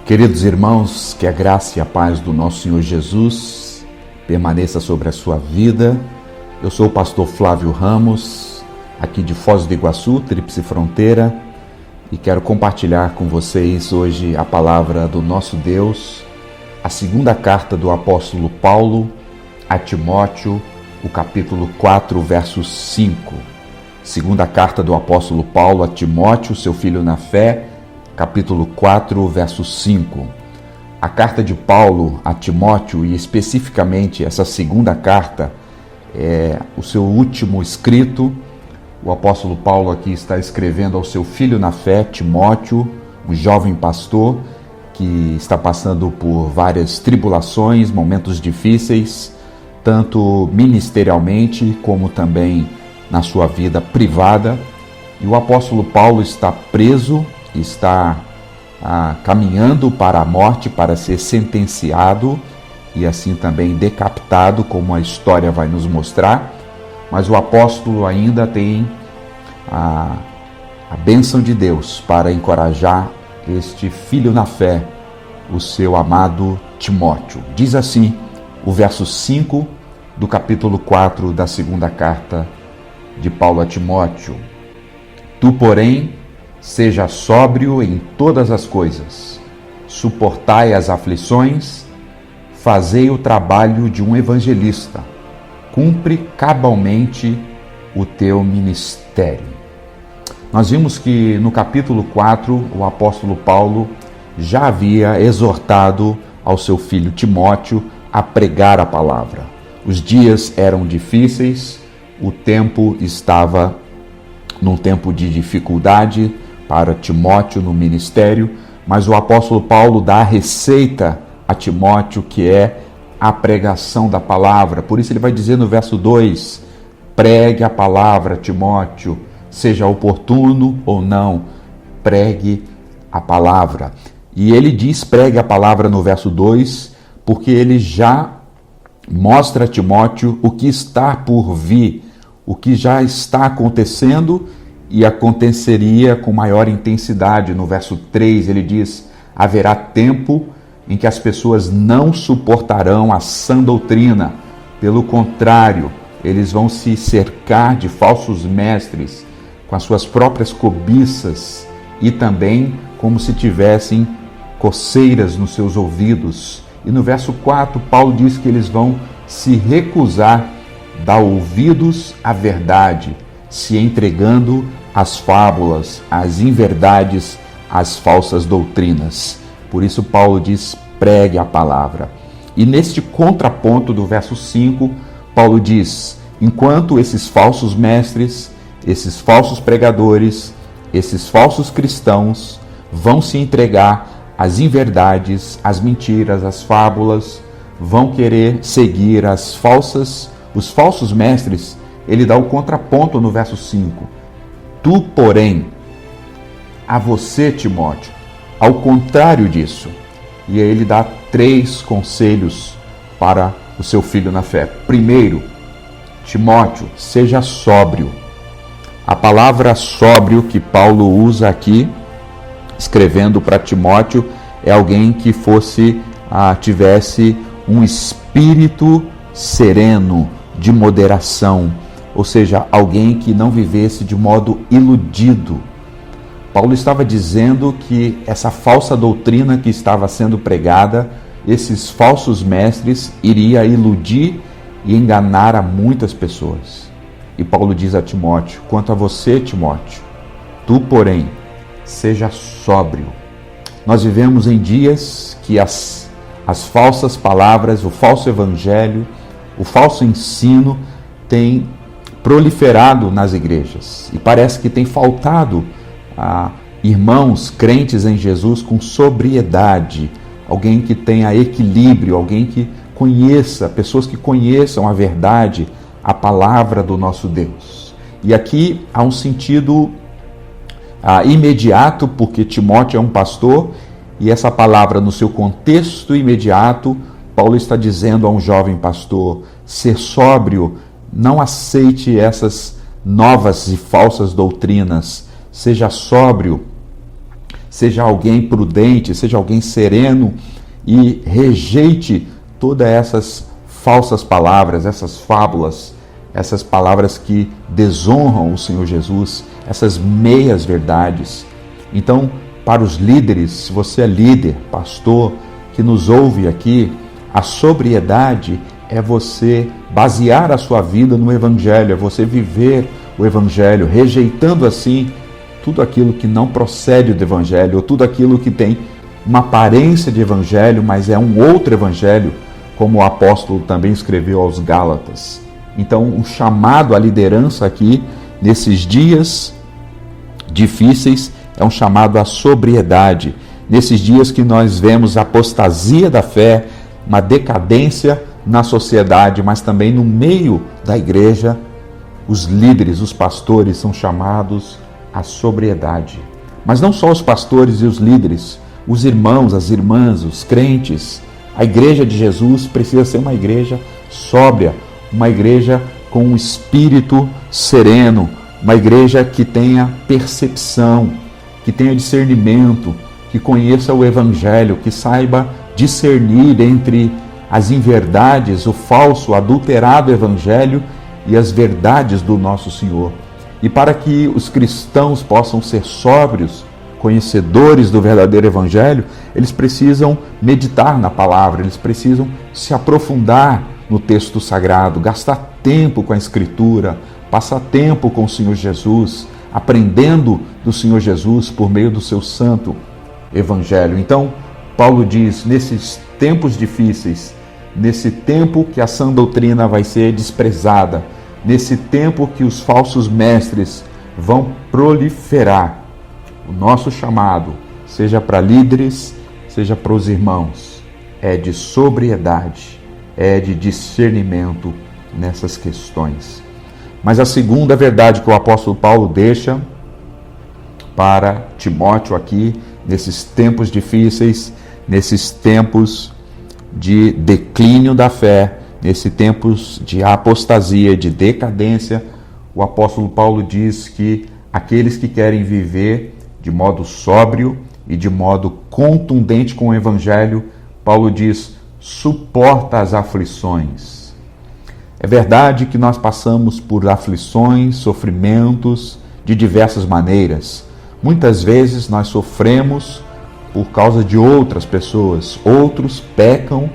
Queridos irmãos, que a graça e a paz do nosso Senhor Jesus permaneça sobre a sua vida. Eu sou o pastor Flávio Ramos, aqui de Foz do Iguaçu, Tríplice Fronteira, e quero compartilhar com vocês hoje a palavra do nosso Deus, a segunda carta do apóstolo Paulo a Timóteo, o capítulo 4, verso 5. Segunda carta do apóstolo Paulo a Timóteo, seu filho na fé, capítulo 4, verso 5. A carta de Paulo a Timóteo, e especificamente essa segunda carta, é o seu último escrito. O apóstolo Paulo aqui está escrevendo ao seu filho na fé, Timóteo, um jovem pastor que está passando por várias tribulações, momentos difíceis, tanto ministerialmente como também na sua vida privada. E o apóstolo Paulo está preso, está caminhando para a morte, para ser sentenciado e assim também decapitado, como a história vai nos mostrar. Mas o apóstolo ainda tem a bênção de Deus para encorajar este filho na fé, o seu amado Timóteo. Diz assim o verso 5 do capítulo 4 da segunda carta de Paulo a Timóteo: Tu, porém, seja sóbrio em todas as coisas, suportai as aflições, fazei o trabalho de um evangelista, cumpre cabalmente o teu ministério. Nós vimos que no capítulo 4 o apóstolo Paulo já havia exortado ao seu filho Timóteo a pregar a palavra. Os dias eram difíceis, o tempo estava num tempo de dificuldade para Timóteo no ministério, mas o apóstolo Paulo dá a receita a Timóteo, que é a pregação da palavra. Por isso ele vai dizer no verso 2, pregue a palavra, Timóteo, seja oportuno ou não, pregue a palavra. E ele diz pregue a palavra no verso 2, porque ele já mostra a Timóteo o que está por vir, o que já está acontecendo e aconteceria com maior intensidade. No verso 3 ele diz, haverá tempo em que as pessoas não suportarão a sã doutrina, pelo contrário, eles vão se cercar de falsos mestres, com as suas próprias cobiças e também como se tivessem coceiras nos seus ouvidos. E no verso 4, Paulo diz que eles vão se recusar a dar ouvidos à verdade, se entregando às fábulas, às inverdades, às falsas doutrinas. Por isso Paulo diz, pregue a palavra. E neste contraponto do verso 5, Paulo diz, enquanto esses falsos mestres, esses falsos pregadores, esses falsos cristãos vão se entregar às inverdades, às mentiras, às fábulas, vão querer seguir os falsos mestres, ele dá o contraponto no verso 5. Tu, porém, a você, Timóteo, ao contrário disso. E aí ele dá 3 conselhos para o seu filho na fé. Primeiro, Timóteo, seja sóbrio. A palavra sóbrio que Paulo usa aqui, escrevendo para Timóteo, é alguém que tivesse um espírito sereno, de moderação, ou seja, alguém que não vivesse de modo iludido. Paulo estava dizendo que essa falsa doutrina que estava sendo pregada, esses falsos mestres, iria iludir e enganar a muitas pessoas. E Paulo diz a Timóteo, quanto a você, Timóteo, tu, porém, seja sóbrio. Nós vivemos em dias que as falsas palavras, o falso evangelho, o falso ensino tem proliferado nas igrejas. E parece que tem faltado irmãos crentes em Jesus com sobriedade, alguém que tenha equilíbrio, alguém que conheça, pessoas que conheçam a verdade, a palavra do nosso Deus. E aqui há um sentido imediato, porque Timóteo é um pastor, e essa palavra no seu contexto imediato, Paulo está dizendo a um jovem pastor, ser sóbrio, não aceite essas novas e falsas doutrinas, seja sóbrio, seja alguém prudente, seja alguém sereno e rejeite todas essas falsas palavras, essas fábulas, essas palavras que desonram o Senhor Jesus, essas meias verdades. Então, para os líderes, se você é líder, pastor, que nos ouve aqui, a sobriedade é você basear a sua vida no Evangelho, é você viver o Evangelho, rejeitando assim tudo aquilo que não procede do Evangelho, ou tudo aquilo que tem uma aparência de Evangelho, mas é um outro Evangelho, como o apóstolo também escreveu aos Gálatas. Então, um chamado à liderança aqui, nesses dias difíceis, é um chamado à sobriedade. Nesses dias que nós vemos a apostasia da fé, uma decadência na sociedade, mas também no meio da igreja, os líderes, os pastores são chamados à sobriedade. Mas não só os pastores e os líderes, os irmãos, as irmãs, os crentes. A igreja de Jesus precisa ser uma igreja sóbria, uma igreja com um espírito sereno, uma igreja que tenha percepção, que tenha discernimento, que conheça o Evangelho, que saiba discernir entre as inverdades, o falso, o adulterado Evangelho e as verdades do nosso Senhor. E para que os cristãos possam ser sóbrios, conhecedores do verdadeiro Evangelho, eles precisam meditar na palavra, eles precisam se aprofundar no texto sagrado, gastar tempo com a Escritura, passar tempo com o Senhor Jesus, aprendendo do Senhor Jesus por meio do seu santo Evangelho. Então, Paulo diz, nesses tempos difíceis, nesse tempo que a sã doutrina vai ser desprezada, nesse tempo que os falsos mestres vão proliferar, o nosso chamado, seja para líderes, seja para os irmãos, é de sobriedade, é de discernimento nessas questões. Mas a segunda verdade que o apóstolo Paulo deixa para Timóteo aqui, nesses tempos difíceis, nesses tempos de declínio da fé, nesses tempos de apostasia, de decadência, o apóstolo Paulo diz que aqueles que querem viver de modo sóbrio e de modo contundente com o Evangelho, Paulo diz, suporta as aflições. É verdade que nós passamos por aflições, sofrimentos de diversas maneiras. Muitas vezes nós sofremos por causa de outras pessoas, outros pecam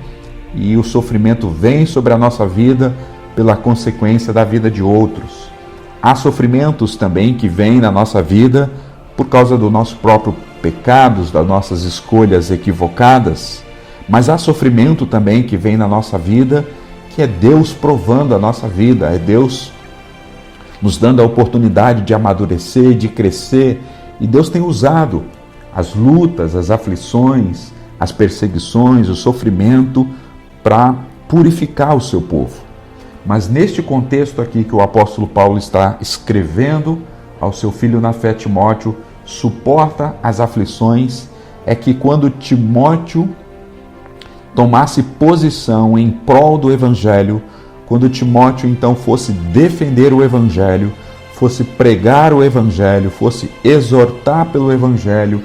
e o sofrimento vem sobre a nossa vida pela consequência da vida de outros. Há sofrimentos também que vêm na nossa vida por causa do nosso próprio pecados, das nossas escolhas equivocadas, mas há sofrimento também que vem na nossa vida, que é Deus provando a nossa vida, é Deus nos dando a oportunidade de amadurecer, de crescer, e Deus tem usado as lutas, as aflições, as perseguições, o sofrimento para purificar o seu povo. Mas neste contexto aqui que o apóstolo Paulo está escrevendo ao seu filho na fé, Timóteo, suporta as aflições, é que quando Timóteo tomasse posição em prol do Evangelho, quando Timóteo então fosse defender o Evangelho, fosse pregar o Evangelho, fosse exortar pelo Evangelho,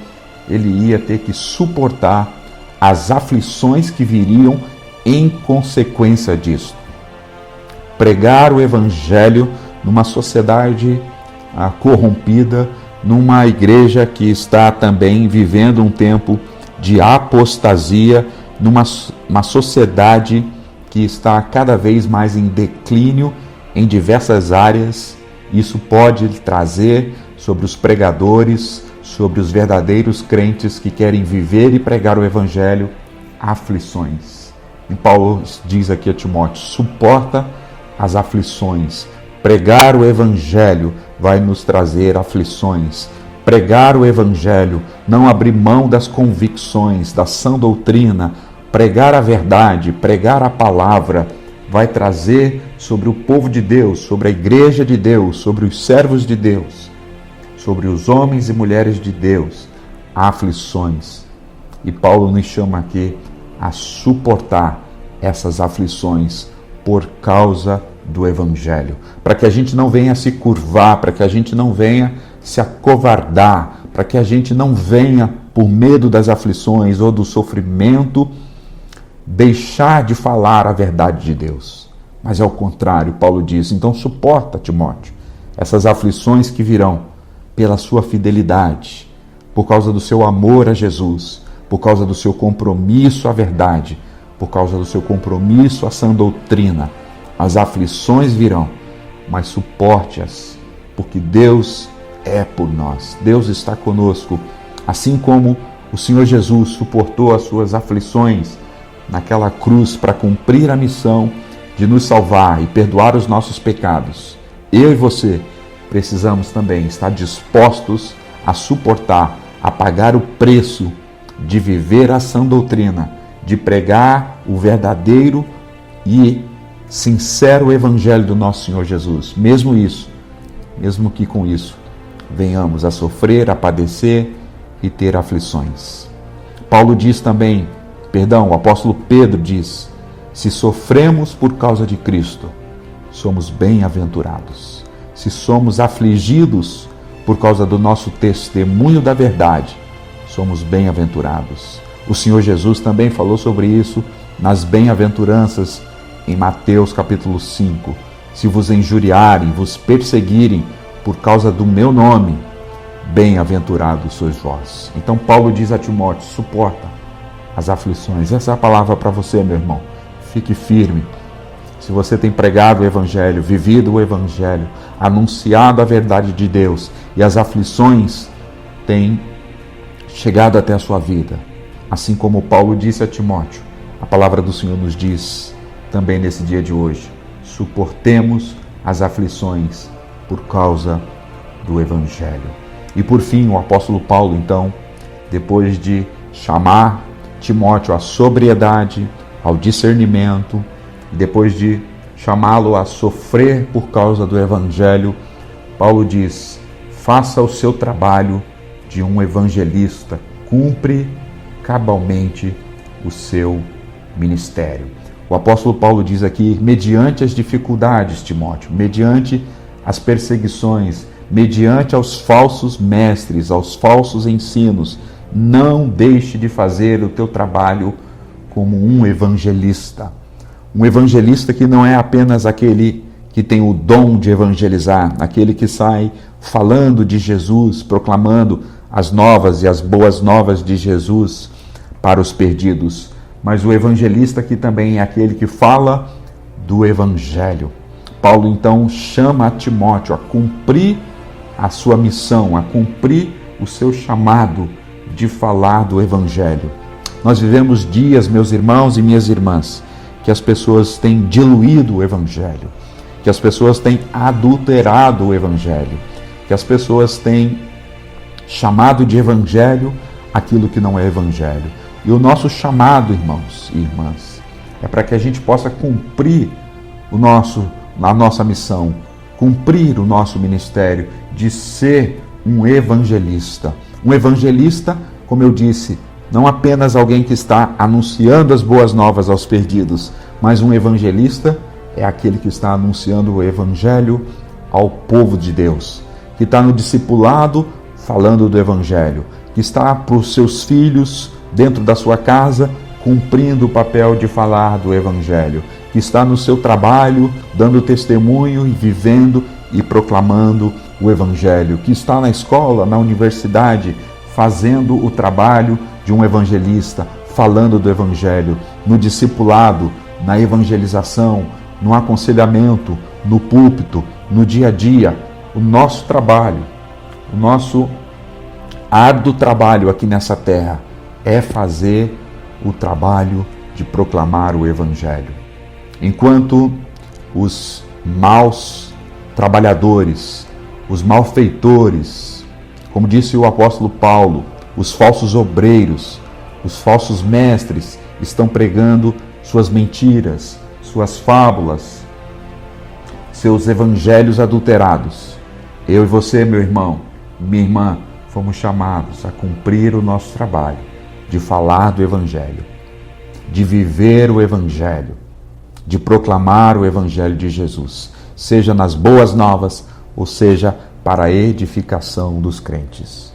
ele ia ter que suportar as aflições que viriam em consequência disso. Pregar o Evangelho numa sociedade corrompida, numa igreja que está também vivendo um tempo de apostasia, numa sociedade que está cada vez mais em declínio em diversas áreas. Isso pode trazer sobre os pregadores, sobre os verdadeiros crentes que querem viver e pregar o Evangelho, aflições. E Paulo diz aqui a Timóteo, suporta as aflições. Pregar o Evangelho vai nos trazer aflições. Pregar o Evangelho, não abrir mão das convicções, da sã doutrina, pregar a verdade, pregar a palavra, vai trazer sobre o povo de Deus, sobre a igreja de Deus, sobre os servos de Deus, sobre os homens e mulheres de Deus, aflições. E Paulo nos chama aqui a suportar essas aflições por causa do Evangelho, para que a gente não venha se curvar, para que a gente não venha se acovardar, para que a gente não venha, por medo das aflições ou do sofrimento, deixar de falar a verdade de Deus. Mas ao contrário, Paulo diz, então suporta, Timóteo, essas aflições que virão pela sua fidelidade, por causa do seu amor a Jesus, por causa do seu compromisso à verdade, por causa do seu compromisso à sã doutrina. As aflições virão, mas suporte-as, porque Deus é por nós. Deus está conosco, assim como o Senhor Jesus suportou as suas aflições naquela cruz para cumprir a missão de nos salvar e perdoar os nossos pecados. Eu e você precisamos também estar dispostos a suportar, a pagar o preço de viver a sã doutrina, de pregar o verdadeiro e sincero evangelho do nosso Senhor Jesus. Mesmo que com isso venhamos a sofrer, a padecer e ter aflições. Paulo diz também, o apóstolo Pedro diz, se sofremos por causa de Cristo, somos bem-aventurados. Se somos afligidos por causa do nosso testemunho da verdade, somos bem-aventurados. O Senhor Jesus também falou sobre isso nas bem-aventuranças em Mateus capítulo 5. Se vos injuriarem, vos perseguirem por causa do meu nome, bem-aventurados sois vós. Então Paulo diz a Timóteo, suporta as aflições. Essa é a palavra para você, meu irmão. Fique firme. Se você tem pregado o Evangelho, vivido o Evangelho, anunciado a verdade de Deus e as aflições têm chegado até a sua vida, assim como Paulo disse a Timóteo, a palavra do Senhor nos diz também nesse dia de hoje, suportemos as aflições por causa do Evangelho. E por fim, o apóstolo Paulo, então, depois de chamar Timóteo à sobriedade, ao discernimento, depois de chamá-lo a sofrer por causa do Evangelho, Paulo diz, faça o seu trabalho de um evangelista, cumpre cabalmente o seu ministério. O apóstolo Paulo diz aqui, mediante as dificuldades, Timóteo, mediante as perseguições, mediante aos falsos mestres, aos falsos ensinos, não deixe de fazer o teu trabalho como um evangelista. Um evangelista que não é apenas aquele que tem o dom de evangelizar, aquele que sai falando de Jesus, proclamando as novas e as boas novas de Jesus para os perdidos, mas o evangelista que também é aquele que fala do Evangelho. Paulo então chama a Timóteo a cumprir a sua missão, a cumprir o seu chamado de falar do Evangelho. Nós vivemos dias, meus irmãos e minhas irmãs, que as pessoas têm diluído o Evangelho, que as pessoas têm adulterado o Evangelho, que as pessoas têm chamado de Evangelho aquilo que não é Evangelho. E o nosso chamado, irmãos e irmãs, é para que a gente possa cumprir a nossa missão, cumprir o nosso ministério de ser um evangelista. Um evangelista, como eu disse, não apenas alguém que está anunciando as boas novas aos perdidos, mas um evangelista é aquele que está anunciando o Evangelho ao povo de Deus, que está no discipulado falando do Evangelho, que está para os seus filhos dentro da sua casa cumprindo o papel de falar do Evangelho, que está no seu trabalho dando testemunho e vivendo e proclamando o Evangelho, que está na escola, na universidade, fazendo o trabalho de um evangelista, falando do Evangelho, no discipulado, na evangelização, no aconselhamento, no púlpito, no dia a dia. O nosso trabalho, o nosso árduo trabalho aqui nessa terra é fazer o trabalho de proclamar o Evangelho. Enquanto os maus trabalhadores, os malfeitores, como disse o apóstolo Paulo, os falsos obreiros, os falsos mestres estão pregando suas mentiras, suas fábulas, seus evangelhos adulterados. Eu e você, meu irmão, minha irmã, fomos chamados a cumprir o nosso trabalho de falar do Evangelho, de viver o Evangelho, de proclamar o Evangelho de Jesus, seja nas boas novas, ou seja, para a edificação dos crentes.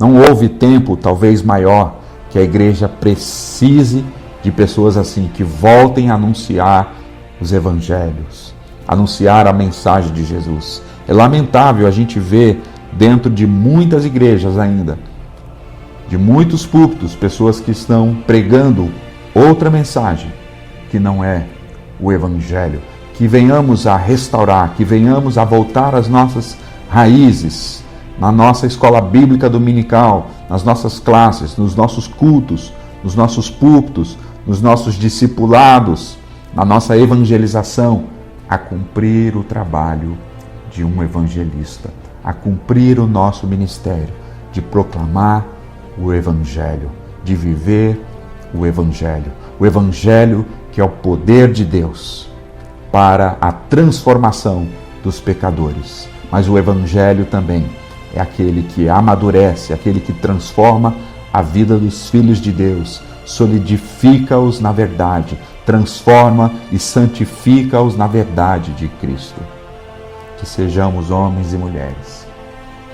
Não houve tempo, talvez maior, que a igreja precise de pessoas assim, que voltem a anunciar os evangelhos, anunciar a mensagem de Jesus. É lamentável a gente ver dentro de muitas igrejas ainda, de muitos púlpitos, pessoas que estão pregando outra mensagem, que não é o evangelho. Que venhamos a restaurar, que venhamos a voltar às nossas raízes, na nossa escola bíblica dominical, nas nossas classes, nos nossos cultos, nos nossos púlpitos, nos nossos discipulados, na nossa evangelização, a cumprir o trabalho de um evangelista, a cumprir o nosso ministério, de proclamar o evangelho, de viver o evangelho que é o poder de Deus para a transformação dos pecadores. Mas o evangelho também é aquele que amadurece, aquele que transforma a vida dos filhos de Deus, solidifica-os na verdade, transforma e santifica-os na verdade de Cristo. Que sejamos homens e mulheres,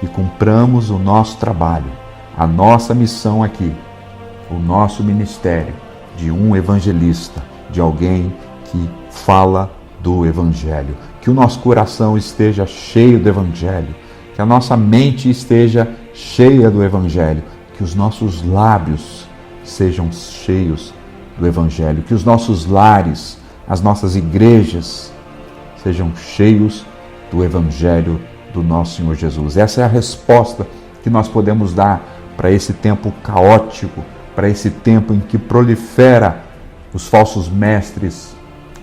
que cumpramos o nosso trabalho, a nossa missão aqui, o nosso ministério de um evangelista, de alguém que fala do evangelho. Que o nosso coração esteja cheio do evangelho, que a nossa mente esteja cheia do evangelho, que os nossos lábios sejam cheios do evangelho, que os nossos lares, as nossas igrejas sejam cheios do evangelho do nosso Senhor Jesus. Essa é a resposta que nós podemos dar para esse tempo caótico, para esse tempo em que prolifera os falsos mestres,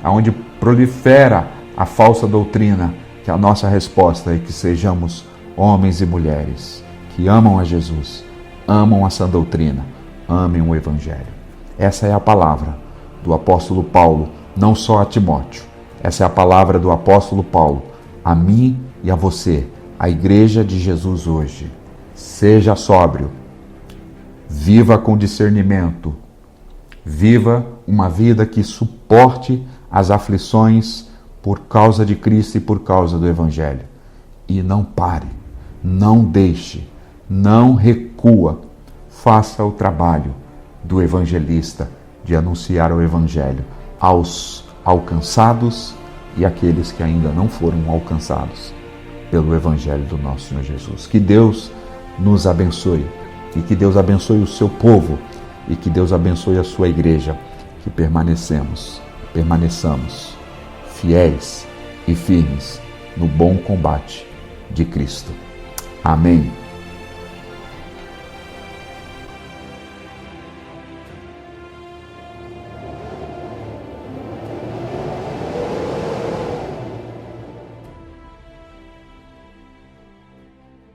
aonde prolifera a falsa doutrina. Que a nossa resposta é que sejamos homens e mulheres que amam a Jesus, amam a sã doutrina, amem o evangelho. Essa é a palavra do apóstolo Paulo, não só a Timóteo. Essa é a palavra do apóstolo Paulo a mim e a você, a igreja de Jesus hoje. Seja sóbrio, viva com discernimento, viva uma vida que suporte as aflições por causa de Cristo e por causa do evangelho. E não pare, não deixe, não recua. Faça o trabalho do evangelista, de anunciar o evangelho aos alcançados e aqueles que ainda não foram alcançados pelo evangelho do nosso Senhor Jesus. Que Deus nos abençoe e que Deus abençoe o seu povo e que Deus abençoe a sua igreja, que permaneçamos fiéis e firmes no bom combate de Cristo. Amém.